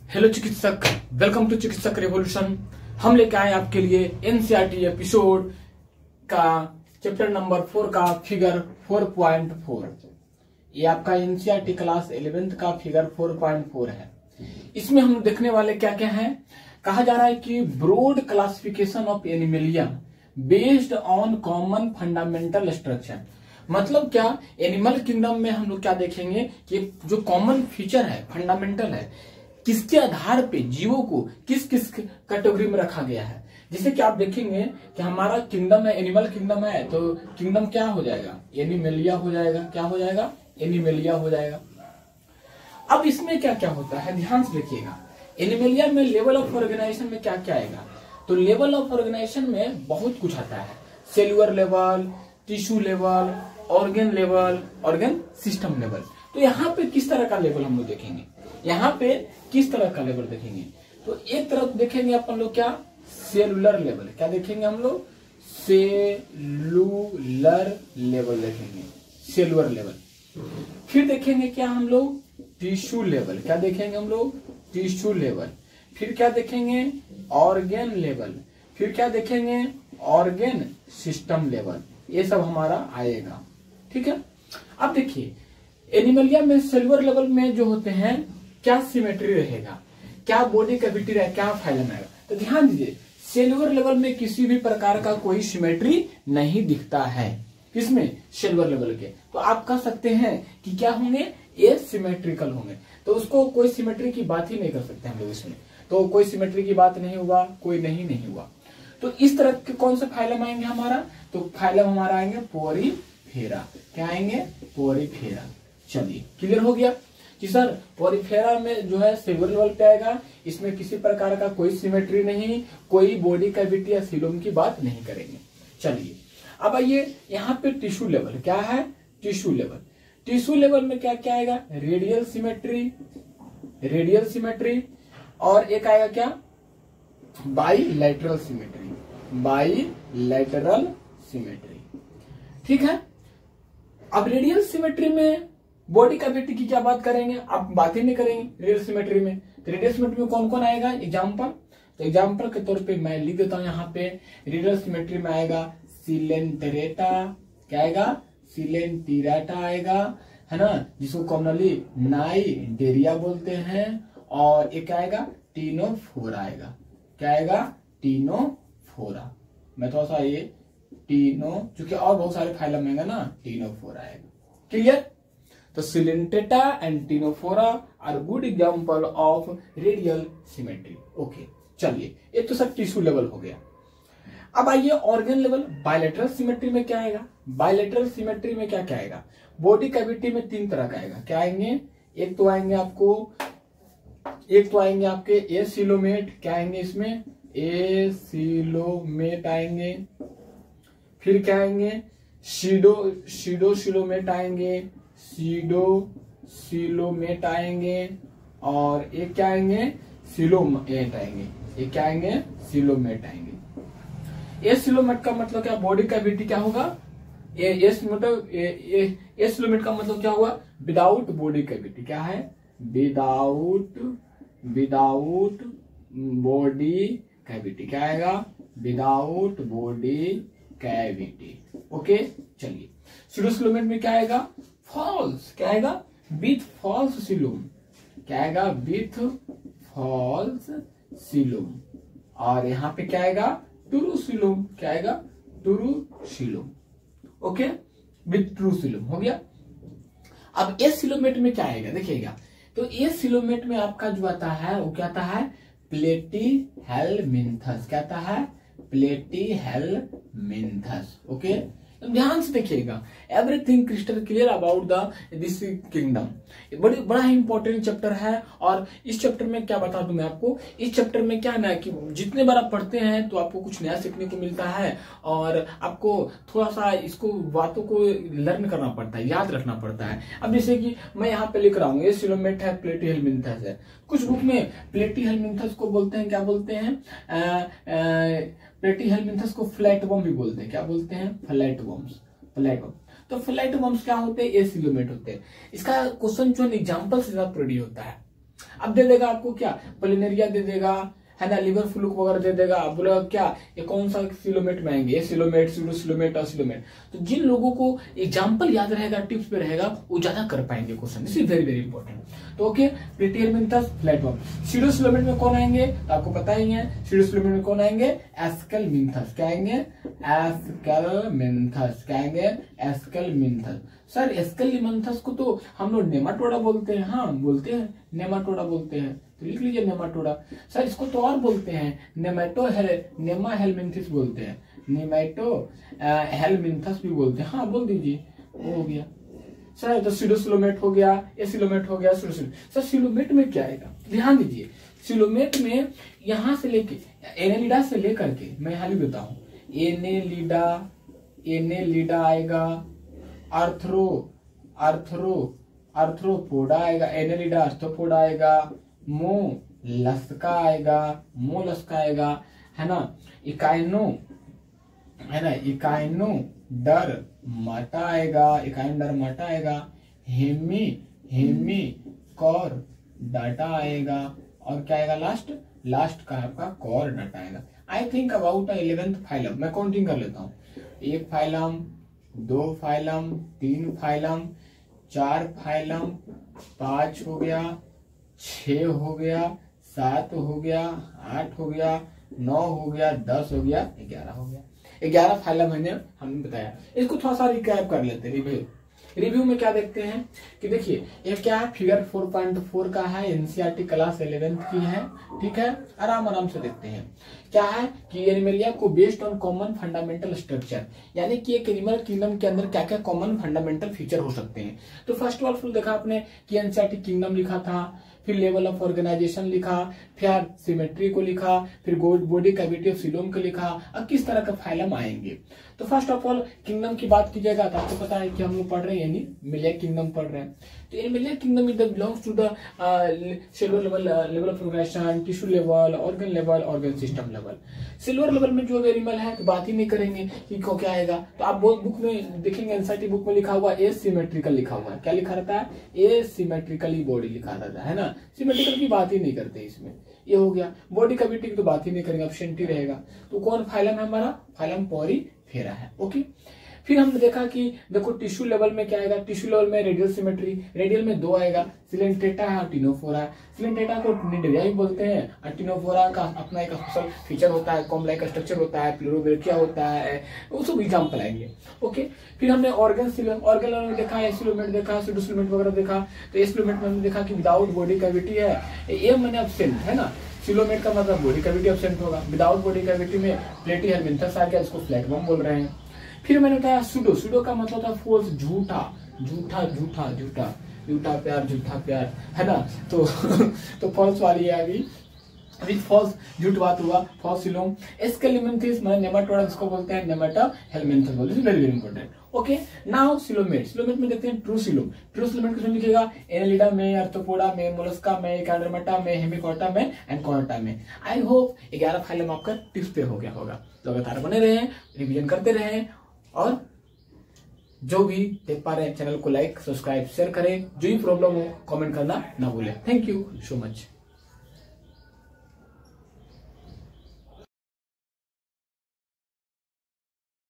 Hello चिकित्सक, welcome to चिकित्सक revolution. हम लेके आए आपके लिए एनसीईआरटी एपिसोड का चैप्टर नंबर 4 का फिगर 4.4। ये आपका एनसीईआरटी क्लास 11th का फिगर 4.4 है। इसमें हम देखने वाले क्या क्या है। कहा जा रहा है कि broad classification of Animalia based on common fundamental structure. मतलब क्या, एनिमल किंगडम में हम लोग क्या देखेंगे कि जो कॉमन फीचर है, फंडामेंटल है, किसके आधार पे जीवों को किस किस कैटेगरी में रखा गया है। जैसे कि आप देखेंगे कि हमारा किंगडम है, एनिमल किंगडम है, तो किंगडम क्या हो जाएगा, एनिमलिया हो जाएगा। क्या हो जाएगा, एनिमलिया हो जाएगा। अब इसमें क्या क्या होता है, ध्यान से देखिएगा। एनिमलिया में लेवल ऑफ ऑर्गेनाइजेशन में क्या क्या आएगा, तो लेवल ऑफ ऑर्गेनाइजेशन में बहुत कुछ आता है। Cellular level, tissue level, organ level, organ system level. तो यहाँ पे किस तरह का लेवल हम लोग देखेंगे, यहाँ पे किस तरह का लेवल देखेंगे। तो एक तरफ देखेंगे अपन लोग क्या, सेलुलर लेवल। क्या देखेंगे हम लोग, सेलुलर लेवल देखेंगे, सेलुलर लेवल। फिर देखेंगे क्या हम लोग, टिश्यू लेवल। क्या देखेंगे हम लोग, टिश्यू लेवल। फिर क्या देखेंगे, ऑर्गन लेवल। फिर क्या देखेंगे, ऑर्गन सिस्टम लेवल। ये सब हमारा आएगा, ठीक है। अब देखिए, एनिमलिया में सेलुलर लेवल में जो होते हैं, क्या सिमेट्री रहेगा, क्या बॉडी कैविटी रहेगा, क्या फाइलम आएगा। तो ध्यान दीजिए, सेलुलर लेवल में किसी भी प्रकार का कोई सिमेट्री नहीं दिखता है। किसमें, सेलुलर लेवल के। तो आप कह सकते हैं कि क्या होंगे, एसिमेट्रिकल होंगे। तो उसको कोई सिमेट्री की बात ही नहीं कर सकते हम लोग इसमें। तो कोई सिमेट्री की बात नहीं हुआ, कोई नहीं हुआ। तो इस तरह के कौन से फाइलम आएंगे हमारा, तो फाइलम हमारा आएंगे पोरीफेरा। क्या आएंगे, पोरीफेरा। चलिए, क्लियर हो गया कि सर पोरीफेरा में जो है सेलुलर लेवल पे आएगा। इसमें किसी प्रकार का कोई सिमेट्री नहीं, कोई बॉडी कैविटी या सीलोम की बात नहीं करेंगे। चलिए, अब आइए यहाँ पे टिश्यू लेवल। क्या है, टिश्यू लेवल। टिश्यू लेवल में क्या क्या आएगा, रेडियल सिमेट्री, रेडियल सिमेट्री, और एक आएगा क्या, बाईलैटरल सिमेट्री, बाईलैटरल सिमेट्री। ठीक है। अब रेडियल सिमेट्री में बॉडी कैविटी की क्या बात करेंगे, आप बात ही नहीं करेंगे रेडियल सिमेट्री में। तो रेडियल सिमेट्री में कौन कौन आएगा, एग्जाम्पल। तो एग्जाम्पल के तौर पे मैं लिख देता हूं यहाँ पे। रेडियल सिमेट्री में आएगा सिलेंटेरेटा। क्या आएगा, सिलेंटिराटा आएगा, है ना, जिसको कॉमनली नाइडेरिया बोलते हैं। और एक आएगा टीनोफोरा आएगा। क्या आएगा, टीनोफोरा। मैं थोड़ा सा ये टीनो, चूंकि और बहुत सारे फाइलम आएगा ना, टीनोफोरा आएगा। क्लियर। तो Coelenterata and Ctenophora are good example of radial symmetry. Okay, चलिए, ये तो सब टिश्यू लेवल हो गया। अब आइए ऑर्गन लेवल। बायलैटरल सिमेट्री में क्या आएगा, बायलैटरल सिमेट्री में क्या क्या आएगा, बॉडी कैविटी में 3 तरह का आएगा। क्या आएंगे, एक तो आएंगे आपके एसिलोमेट। क्या आएंगे इसमें, एसिलोमेट आएंगे। फिर क्या आएंगे, सीडोसिलोमेट आएंगे, सीडोसिलोमेट आएंगे। और एक क्या आएंगे, सिलोमेट आएंगे। एक क्या आएंगे, सिलोमेट आएंगे। एसिलोमेट का मतलब क्या, बॉडी कैविटी क्या होगा, एसिलोमेट का मतलब क्या हुआ, विदाउट बॉडी कैविटी। क्या है, विदाउट बॉडी कैविटी। क्या आएगा, विदाउट बॉडी कैविटी। ओके, चलिए। सीडोसिलोमेट में क्या आएगा, फॉल्स। क्या आएगा, विथ फॉल्स सिलोम। क्या आएगा, विथ फॉल्स सिलोम। और यहाँ पे क्या आएगा, ट्रू सिलोम। क्या आएगा, true coelom. Okay, with true coelom हो गया। अब एसिलोमेट में क्या आएगा, देखिएगा। तो एसिलोमेट में आपका जो आता है वो क्या आता है, प्लेटीहेलमिन्थस। क्या आता है, प्लेटीहेलमिन्थस। ओके, ध्यान से देखिएगा। Everything crystal clear about this kingdom. बड़ा ही इंपॉर्टेंट चैप्टर है। और इस चैप्टर में क्या बता दूं मैं आपको, इस चैप्टर में क्या ना कि जितने बार आप पढ़ते हैं तो आपको कुछ नया सीखने को मिलता है। और आपको थोड़ा सा इसको बातों को लर्न करना पड़ता है, याद रखना पड़ता है। अब जैसे कि मैं यहाँ पे लिख रहा हूँ, ये सिलोमेट है, प्लेटीहेलमिन्थस है। कुछ बुक में प्लेटीहेलमिन्थस को बोलते हैं, क्या बोलते हैं, प्लेटीहेलमिन्थस को फ्लैट वर्म भी बोलते हैं। क्या बोलते हैं, फ्लैट वर्म्स। फ्लैट वर्म, तो फ्लैट वर्म्स क्या होते हैं, एसिलोमेट होते हैं। इसका क्वेश्चन जो एग्जांपल से ज्यादा प्रेडी होता है। अब दे देगा आपको क्या, प्लेनेरिया दे देगा, है ना, लिवर फ्लूक वगैरह दे देगा। आप बोलेगा क्या ये कौन सा सिलोमेट में आएंगे, ये सिलोमेट, सिलोमेट और सिलोमेट। तो जिन लोगों को एग्जाम्पल याद रहेगा, टिप्स पे रहेगा, वो ज्यादा कर पाएंगे question. This is very very important. तो ओके, प्लेटी हेलमिंथस, फ्लैटवर्म। सीडोसिलोमेट में कौन आएंगे तो आपको पता ही है, सीडोसिलोमेट में कौन आएंगे, एस्केलमिंथस। क्या आएंगे, एस्केलमिंथस। क्या आएंगे, एस्केलमिंथस। सर एस्केलमिंथस को तो हम लोग नेमाटोडा बोलते हैं। हाँ बोलते हैं, नेमाटोडा बोलते हैं, तो लिख लीजिए नेमाटोडा। सर इसको तो और बोलते हैं, नेमा हेलमिंथस बोलते हैं, नेमाटो हेलमिंथस भी बोलते हैं। हाँ बोल दीजिए, वो हो गया। सर तो सीडोसिलोमेट हो गया, एसिलोमेट हो गया, सीडोसिलोमेट। सर सिलोमेट में क्या आएगा, ध्यान दीजिए। सिलोमेट में यहां से लेके एनेलिडा से लेकर के, मैं यहाँ लिख देता हूँ, एनेलिडा आएगा, आर्थ्रोपोडा आएगा, एनेलिडा आर्थ्रोपोडा आएगा, मोलस्का आएगा, है ना, इकाइनोडर्माटा आएगा, हेमिकॉर्डाटा आएगा, और क्या आएगा लास्ट का आपका कॉर्डाटा आएगा। I think about 11th phylum. मैं काउंटिंग कर लेता हूँ, 1 फाइलम, 2 फाइलम, 3 फाइलम, 4 फाइलम, 5 हो गया, 6 हो गया, 7 हो गया, 8 हो गया, 9 हो गया, 10 हो गया, 11 हो गया। 11 फाइलम हमने बताया। इसको थोड़ा सा रिकैप कर लेते हैं। रिव्यू में क्या देखते हैं कि देखिए ये क्या है, फिगर 4.4 का है, एनसीईआरटी क्लास 11th की है, ठीक है। आराम से देखते हैं। क्या है कि एनिमलिया को based on common fundamental structure, यानी कि एक एनिमल किंगडम के अंदर क्या क्या कॉमन फंडामेंटल फीचर हो सकते हैं। तो फर्स्ट ऑफ ऑल देखा आपने कि एनसीईआरटी किंगडम लिखा था, फिर लेवल ऑफ ऑर्गेनाइजेशन लिखा, फिर सिमेट्री को लिखा, फिर बॉडी कैविटी ऑफ सीलोम को लिखा। अब किस तरह का फाइलम आएंगे, तो फर्स्ट ऑफ ऑल किंगडम की बात कीजिएगा तो आपको पता है कि हम लोग पढ़ रहे हैं एनिमलिया किंगडम पढ़ रहे हैं। तो Animalia kingdom is belongs to the cellular level of organisation, tissue level, organ level, organ system level. Silver level में जो एनिमल है तो बात ही नहीं करेंगे कि क्या आएगा। तो आप बुक में देखेंगे, एनसीईआरटी बुक में लिखा हुआ एसिमेट्रिकल लिखा हुआ है। क्या लिखा रहता है, एसिमेट्रिकली बॉडी लिखा रहता है ना, सिमेट्रिकल की बात ही नहीं करते इसमें। ये हो गया। बॉडी कैविटी की तो बात ही नहीं करेंगे, एब्सेंट ही रहेगा। तो कौन फाइलम है हमारा, फाइलम पॉरीफेरा है। ओके, फिर हमने देखा कि देखो टिश्यू लेवल में क्या आएगा, टिश्यू लेवल में रेडियल सिमेट्री, रेडियल में 2 आएगा, सिलेंट्रेटा है और टिनोफोरा है। सिलेंट्रेटा को निडिया भी बोलते हैं और टिनोफोरा का अपना एक स्पेशल फीचर होता है, कॉम लाइक स्ट्रक्चर होता है, प्लूरोब्रेकिया होता है, वो सब एग्जाम्पल आएंगे। ओके, फिर हमने ऑर्गन में देखा, एसिलोमेट देखा, सीडोसिलोमेट वगैरह देखा। तो एसिलोमेट में हमने देखा कि विदाउट बॉडी कैविटी है, ये मैंने एब्सेंट है ना। सिलोमेट का मतलब बॉडी कैविटी एब्सेंट होगा, विदाउट बॉडी कैविटी में प्लेटी हेलमिंथस आ गया, इसको फ्लैटवर्म बोल रहे हैं। फिर मैंने बताया सूडो का मतलब था फॉल्स, झूठा प्यार, है ना। तो फॉल्स वाली आ गई, विथ फॉल्स झूठ बात हुआ, फॉल्स सिलोम। एस्केलमिंथस मैं नेमाटोडा इसको बोलते हैं, नेमाटा हेलमिंथस बोलते हैं, very very important. Okay, now coelomate में देखते हैं ट्रू सिलोमेट किसमें लिखेगा, एनेलिडा में, आर्थ्रोपोडा में, मोलस्का में, कैंडरमेटा में, हेमिकॉर्टा में एंड कॉर्टा में। आई होप 11 फाइलम आपका टिप्स पे हो गया होगा। तो लगातार बने रहें, रिवीजन करते रहें, और जो भी देख पा रहे हैं चैनल को लाइक, सब्सक्राइब, शेयर करें। जो भी प्रॉब्लम हो कमेंट करना ना भूलें। Thank you so much.